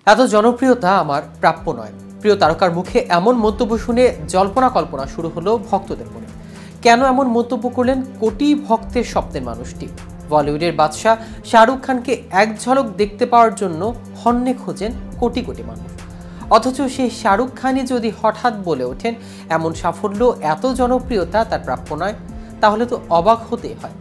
এত জনপ্রিয়তা আমার প্রাপ্য নয়। প্রিয় তারকার মুখে এমন মন্তব্য শুনে জল্পনা কল্পনা শুরু হলো ভক্তদের মনে। কেন এমন মন্তব্য করলেন কোটি ভক্তের স্বপ্নের মানুষটি? বলিউডের বাদশাহ শাহরুখ খানকে এক ঝলক দেখতে পাওয়ার জন্য হন্যে খোঁজেন কোটি কোটি মানুষ। অথচ সেই শাহরুখ খানই যদি হঠাৎ বলে ওঠেন এমন সাফল্য, এত জনপ্রিয়তা তার প্রাপ্য নয়, তাহলে তো অবাক হতেই হয়।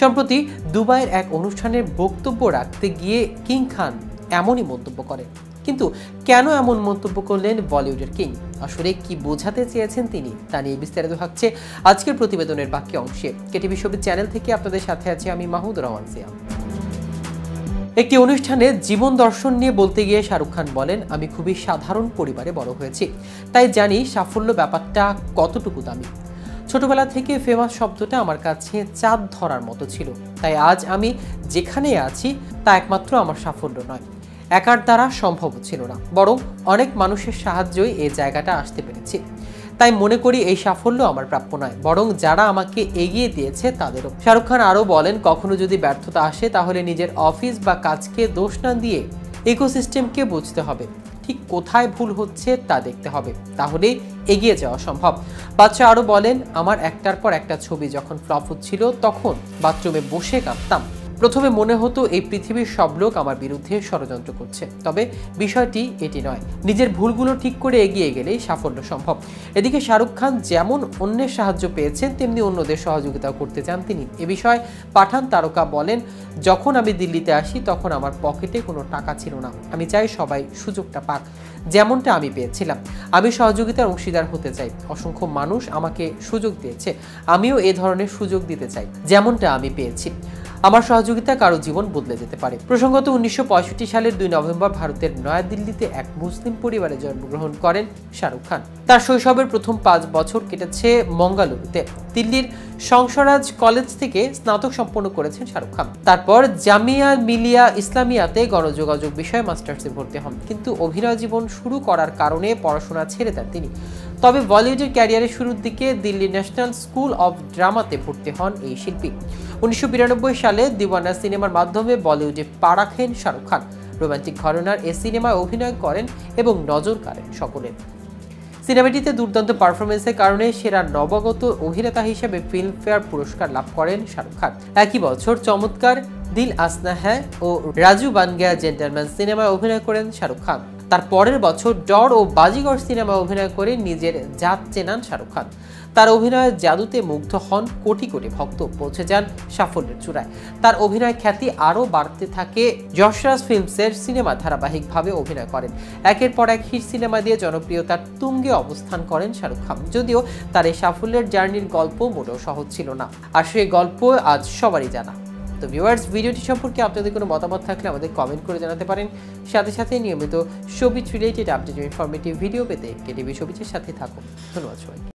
সম্প্রতি দুবাইয়ের এক অনুষ্ঠানের বক্তব্য রাখতে গিয়ে কিং খান এমনই মন্তব্য করেন। কিন্তু কেন এমন মন্তব্য করলেন বলিউডের কিং? আসলে কি বোঝাতে চেয়েছেন তিনি, তা নিয়ে বিস্তারিত থাকছে আজকের প্রতিবেদনের বাকি অংশে। কেটিভি ছবি চ্যানেল থেকে আপনাদের সাথে আছি আমি মাহমুদুর রহমান সিয়াম। একটি অনুষ্ঠানে জীবন দর্শন নিয়ে বলতে গিয়ে শাহরুখ খান বলেন, আমি খুবই সাধারণ পরিবারে বড় হয়েছি, তাই জানি সাফল্য ব্যাপারটা কতটুকু দামি। ছোটবেলা থেকে ফেমাস শব্দটা আমার কাছে চাঁদ ধরার মতো ছিল, তাই আজ আমি যেখানে আছি তা একমাত্র আমার সাফল্য নয়, একার দ্বারা সম্ভব ছিল না, বরং অনেক মানুষের সাহায্যই এই জায়গাটা আসতে পেরেছি। তাই মনে করি এই সাফল্য আমার প্রাপ্য নয়, বরং যারা আমাকে এগিয়ে দিয়েছে তাদেরও। শাহরুখ খান আরও বলেন, কখনো যদি ব্যর্থতা আসে তাহলে নিজের অফিস বা কাজকে দোষ না দিয়ে ইকোসিস্টেমকে বুঝতে হবে, ঠিক কোথায় ভুল হচ্ছে তা দেখতে হবে, তাহলেই এগিয়ে যাওয়া সম্ভব। বাদশা আরও বলেন, আমার একটার পর একটা ছবি যখন ফ্লপ হচ্ছিল তখন বাথরুমে বসে কাঁদতাম। প্রথমে মনে হতো এই পৃথিবীর সব লোক আমার বিরুদ্ধে ষড়যন্ত্র করছে, তবে বিষয়টি এটি নয়, নিজের ভুলগুলো ঠিক করে এগিয়ে গেলেই সাফল্য সম্ভব। এদিকে শাহরুখ খান যেমন অন্যের সাহায্য পেয়েছেন তেমনি অন্যদের সহযোগিতাও করতে চান তিনি। এ বিষয়ে পাঠান তারকা বলেন, যখন আমি দিল্লিতে আসি তখন আমার পকেটে কোনো টাকা ছিল না, আমি চাই সবাই সুযোগটা পাক যেমনটা আমি পেয়েছিলাম। আমি সহযোগিতার অংশীদার হতে চাই, অসংখ্য মানুষ আমাকে সুযোগ দিয়েছে, আমিও এ ধরনের সুযোগ দিতে চাই যেমনটা আমি পেয়েছি। আমার সহযোগিতা কারো জীবন বদলে যেতে পারে। প্রসঙ্গত 1965 সালের 2 নভেম্বর ভারতের নয়াদিল্লিতে এক মুসলিম পরিবারে জন্মগ্রহণ করেন শাহরুখ খান। তার শৈশবের প্রথম 5 বছর কেটেছে মঙ্গালুরুতে। দিল্লির সংসরাজ কলেজ থেকে স্নাতক সম্পন্ন করেছেন শাহরুখ খান। তারপর জামিয়া মিলিয়া ইসলামিয়াতে গণযোগাযোগ বিষয়ে মাস্টার্সে ভর্তি হন, কিন্তু অভিনয় জীবন শুরু করার কারণে পড়াশোনা ছেড়ে দেন তিনি। তবে বলিউডের ক্যারিয়ারের শুরুর দিকে দিল্লি ন্যাশনাল স্কুল অব ড্রামাতে ভর্তি হন এই শিল্পী। 1992 সালে দিওয়ানা সিনেমার মাধ্যমে বলিউডে পা রাখেন শাহরুখ খান। রোমান্টিক ঘরানার এই সিনেমায় অভিনয় করেন এবং নজর কাড়েন সকলের। সিনেমাটিতে দুর্দান্ত পারফরমেন্সের কারণে সেরা নবাগত অভিনেতা হিসেবে ফিল্মফেয়ার পুরস্কার লাভ করেন শাহরুখ খান। একই বছর চমৎকার দিল আসনা হ্যায় ও রাজু বান গয়া জেন্টলম্যান সিনেমায় অভিনয় করেন শাহরুখ খান। তার পরের বছর ডর ও বাজিগর সিনেমায় অভিনয় করে নিজের জাত চেনান শাহরুখ খান। তার অভিনয়ের জাদুতে মুগ্ধ হন কোটি কোটি ভক্ত, পৌঁছে যান সাফল্যের চূড়ায়। তার অভিনয় খ্যাতি আরও বাড়তে থাকে। যশরাজ ফিল্মসের সিনেমা ধারাবাহিকভাবে অভিনয় করেন। একের পর এক হিট সিনেমা দিয়ে জনপ্রিয়তার তুঙ্গে অবস্থান করেন শাহরুখ খান। যদিও তার এই সাফল্যের জার্নির গল্প মোটেও সহজ ছিল না, আর সেই গল্প আজ সবারই জানা। তো ভিউয়ার্স, ভিডিওটি সম্পর্কে আপনাদের কোনো মতামত থাকলে আমাদের কমেন্ট করে জানাতে পারেন। সাথে সাথে নিয়মিত showbiz related update informative video পেতে কেটিভি শোবিজের সাথে থাকুন। ধন্যবাদ সবাইকে।